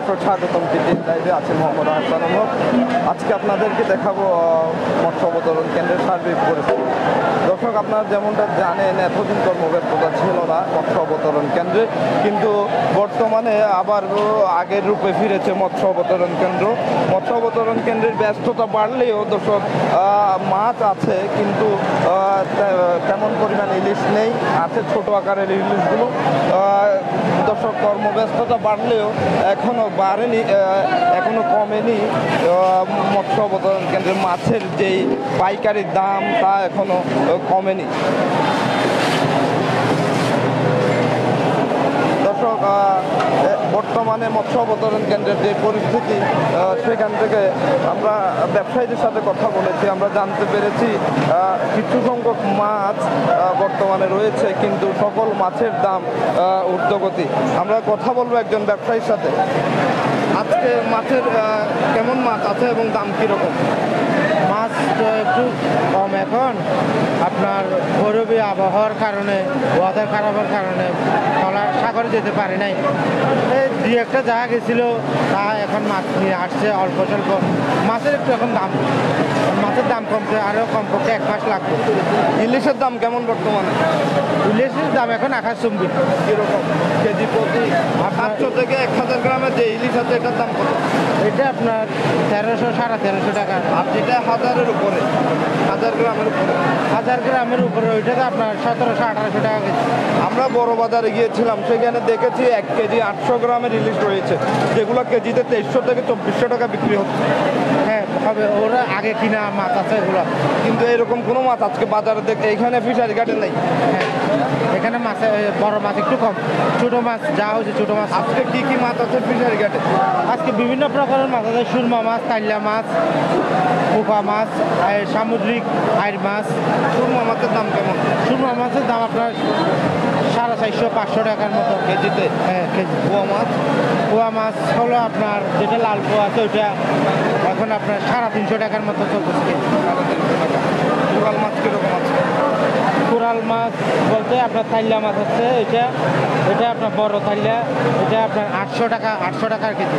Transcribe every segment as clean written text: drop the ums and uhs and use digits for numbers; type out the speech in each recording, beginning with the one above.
দর্শক স্বাগতম টিটির লাইভে আছে মোহাম্মদ হাসান হক। আজকে আপনাদেরকে দেখাবো মৎস্য অবতরণ কেন্দ্রের সার্বিক পরিস্থিতি। দর্শক আপনারা যেমনটা জানেন, এতদিন কর্মব্যস্ততা ছিল না মৎস্য অবতরণ কেন্দ্রে, কিন্তু বর্তমানে আবার আগের রূপে ফিরেছে মৎস্য অবতরণ কেন্দ্র। মৎস্য অবতরণ কেন্দ্রের ব্যস্ততা বাড়লেও দর্শক মাছ আছে, কিন্তু তেমন পরিমাণ ইলিশ নেই, আছে ছোট আকারের ইলিশগুলো। দর্শক কর্মব্যস্ততা বাড়লেও এখনো বাড়েনি, এখনো কমেনি মৎস্য অবতরণ কেন্দ্রের মাছের যেই পাইকারি দাম তা এখনো কমেনি। দর্শক বর্তমানে মৎস্য অবতরণ কেন্দ্রের যে পরিস্থিতি, সেখান থেকে আমরা ব্যবসায়ীদের সাথে কথা বলেছি, আমরা জানতে পেরেছি কিছু সংখ্যক মাছ বর্তমানে রয়েছে, কিন্তু সকল মাছের দাম ঊর্ধ্বগতি। আমরা কথা বলবো একজন ব্যবসায়ীর সাথে। আজকে মাছের কেমন মাছ আছে এবং দাম কীরকম? মাছ তো একটু কম এখন, আপনার গরবি আবহাওয়ার কারণে, ওয়াদার খারাপের কারণে সাগরে যেতে পারে নাই। এই দুই একটা জায়গা গেছিল, তা এখন মাছ নিয়ে আসছে অল্প স্বল্প। মাছের একটু এখন দাম, মাছের দাম কমছে, আরও কমপক্ষে 1 মাস লাগবে। ইলিশের দাম কেমন বর্তমানে? ইলিশের দাম এখন আকাশচুম্বী। কীরকম কেজি প্রতি? 500 থেকে 1000 গ্রামের যে ইলিশ আছে এটার দাম কত? এটা আপনার 1300 1350 টাকা। আর যেটা 1000-এর উপরে, 1000 গ্রামের উপরে, 1000 গ্রামের উপরে ওইটা তো আপনার 1700-1800 টাকা কেজি। আমরা বড় বাজারে গিয়েছিলাম, সেখানে দেখেছি 1 কেজি 800 গ্রামের ইলিশ রয়েছে, যেগুলো কেজিতে 2300 থেকে 2400 টাকা বিক্রি হচ্ছে। হ্যাঁ হবে, ওরা আগে কিনা মাছ আছে এগুলো, কিন্তু এরকম কোনো মাছ আজকে বাজারে এখানে ফিশারি ঘাটে নেই। হ্যাঁ এখানে মাছ বড় মাছ একটু কম, ছোট মাছ যা হয়েছে ছোট মাছ। আজকে কি কি মাছ আছে ফিশারি ঘাটে? আজকে বিভিন্ন প্রকারের মাছ আছে, সুরমা মাছ, তাইলা মাছ, পোকা মাছ, সামুদ্রিক আইর মাছ। সুরমা মাছের দাম কেমন? সুরমা মাছের দাম আপনার 450-500 টাকার মতো কেজিতে? হ্যাঁ কেজি। পোয়া মাছ হলো আপনার যেটা লাল পোয়া আছে, ওইটা এখন আপনার 350 টাকার মতো চলতেছে কেজি। কোরাল মাছ কীরকম আছে? কোরাল মাছ বলতে আপনার থাইলা মাছ হচ্ছে এটা, এটা আপনার বড় থাইলা, এটা আপনার 800 টাকার কেজি।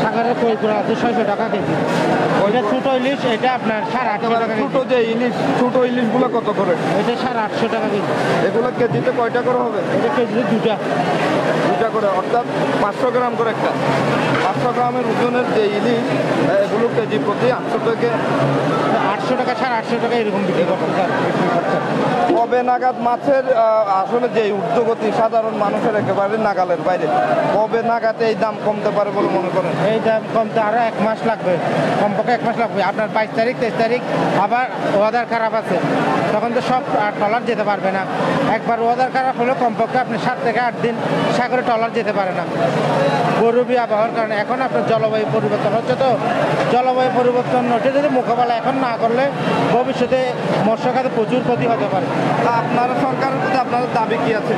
সাগরের কই কোরাল আছে 600 টাকা কেজি। ওইটা ছোট ইলিশ, এটা আপনার 850 টাকা। ছোট যে ইলিশ, ছোট ইলিশগুলো কত করে? এটা 850 টাকা কেজি। এগুলো কেজিতে কয়টা করে হবে? এটা কেজিতে দুটা করে, অর্থাৎ 500 গ্রাম করে একটা। 500 গ্রামের ওজনের যে ইলিশ, এগুলো কেজি প্রতি 800 থেকে 800 টাকা 850 টাকা এরকম বিক্রি করছেন। কবে নাগাদ মাছের আসলে যে ঊর্ধ্বগতি সাধারণ মানুষের একেবারে নাগালের বাইরে, কবে নাগাদ এই দাম কমতে পারে বলে মনে করেন? এই দাম কমতে আরও 1 মাস লাগবে, কমপক্ষে 1 মাস লাগবে। আপনার 22 তারিখ 23 তারিখ আবার ওয়াদার খারাপ আছে, তখন তো সব ট্রলার যেতে পারবে না। একবার ওয়াদার খারাপ হলে কমপক্ষে আপনি 7 থেকে 8 দিন সাগরে ট্রলার যেতে পারে না, গরবি আবহাওয়ার কারণে। এখন আপনার জলবায়ু পরিবর্তন হচ্ছে, তো জলবায়ু পরিবর্তন হচ্ছে, যদি মোকাবেলা এখন না করলে ভবিষ্যতে মৎস্য খাতে প্রচুর ক্ষতি হতে পারে। তা আপনারা সরকারের প্রতি আপনাদের দাবি কি আছে?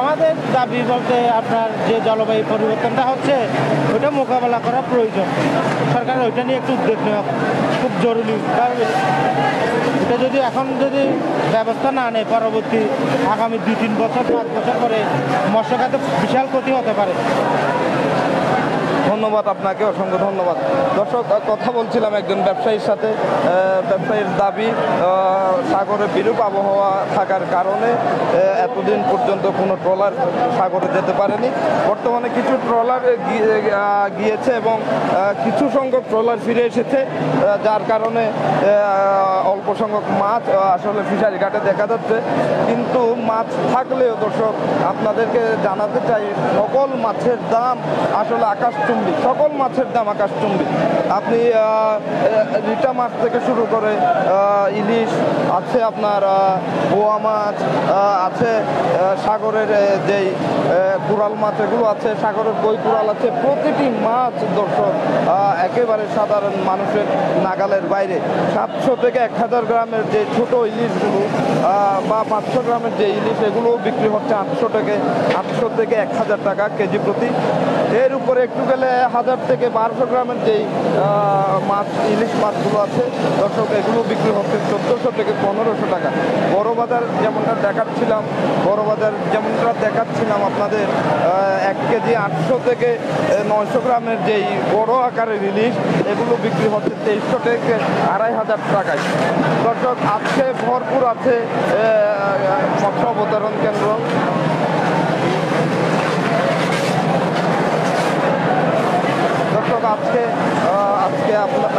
আমাদের দাবি বলতে আপনার যে জলবায়ু পরিবর্তনটা হচ্ছে, ওইটা মোকাবেলা করা প্রয়োজন। সরকার ওইটা নিয়ে একটু উদ্যোগ নেওয়া খুব জরুরি। এটা যদি এখন যদি ব্যবস্থা না নেয়, পরবর্তী আগামী 2-3 বছর 5 বছর পরে মৎস্য খাতে বিশাল ক্ষতি হতে পারে। ধন্যবাদ আপনাকে, অসংখ্য ধন্যবাদ। দর্শক, কথা বলছিলাম একজন ব্যবসায়ীর সাথে। ব্যবসায়ীর দাবি, সাগরে বিরূপ আবহাওয়া থাকার কারণে এতদিন পর্যন্ত কোনো ট্রলার সাগরে যেতে পারেনি। বর্তমানে কিছু ট্রলার গিয়েছে এবং কিছু সংখ্যক ট্রলার ফিরে এসেছে, যার কারণে অল্প সংখ্যক মাছ আসলে ফিশারি ঘাটে দেখা যাচ্ছে। কিন্তু মাছ থাকলেও দর্শক আপনাদেরকে জানাতে চাই, সকল মাছের দাম আসলে আকাশচুম্বী। সকল মাছের দাম আকাশচুম্বী। আপনি রিটা মাছ থেকে শুরু করে ইলিশ আছে, আপনার বোয়া মাছ আছে, সাগরের যেই কোরাল মাছ এগুলো আছে, সাগরের কই কোরাল আছে। প্রতিটি মাছ দর্শক একেবারে সাধারণ মানুষের নাগালের বাইরে। 700 থেকে 1000 গ্রামের যে ছোট ইলিশগুলো বা 500 গ্রামের যে ইলিশ, এগুলো বিক্রি হচ্ছে 800 থেকে 1000 টাকা কেজি প্রতি। এর উপরে একটু গেলে 1000 থেকে 1200 গ্রামের যেই মাছ ইলিশ মাছগুলো আছে দর্শক এগুলো বিক্রি হচ্ছে 1400 থেকে 1500 টাকা। বড় বাজার যেমনটা দেখাচ্ছিলাম আপনাদের 1 কেজি 800 থেকে 900 গ্রামের যেই বড় আকারের ইলিশ এগুলো বিক্রি হচ্ছে 2300 থেকে 2500 টাকায়। দর্শক আজকে ভরপুর আছে মৎস্য অবতরণ কেন্দ্র। দর্শক আজকে আপনার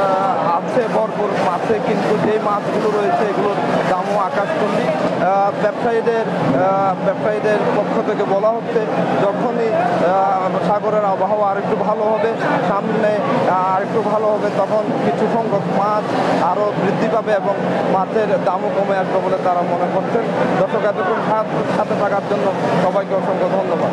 আছে ভরপুর মাছে, কিন্তু যেই মাছগুলো রয়েছে এগুলোর দামও আকাশচুম্বী। ব্যবসায়ীদের পক্ষ থেকে বলা হচ্ছে যখনই সাগরের আবহাওয়া আরেকটু ভালো হবে, সামনে আরেকটু ভালো হবে, তখন কিছু সংখ্যক মাছ আরও বৃদ্ধি পাবে এবং মাছের দামও কমে আসবে বলে তারা মনে করছেন। দর্শক এতক্ষণ সাথে থাকার জন্য সবাইকে অসংখ্য ধন্যবাদ।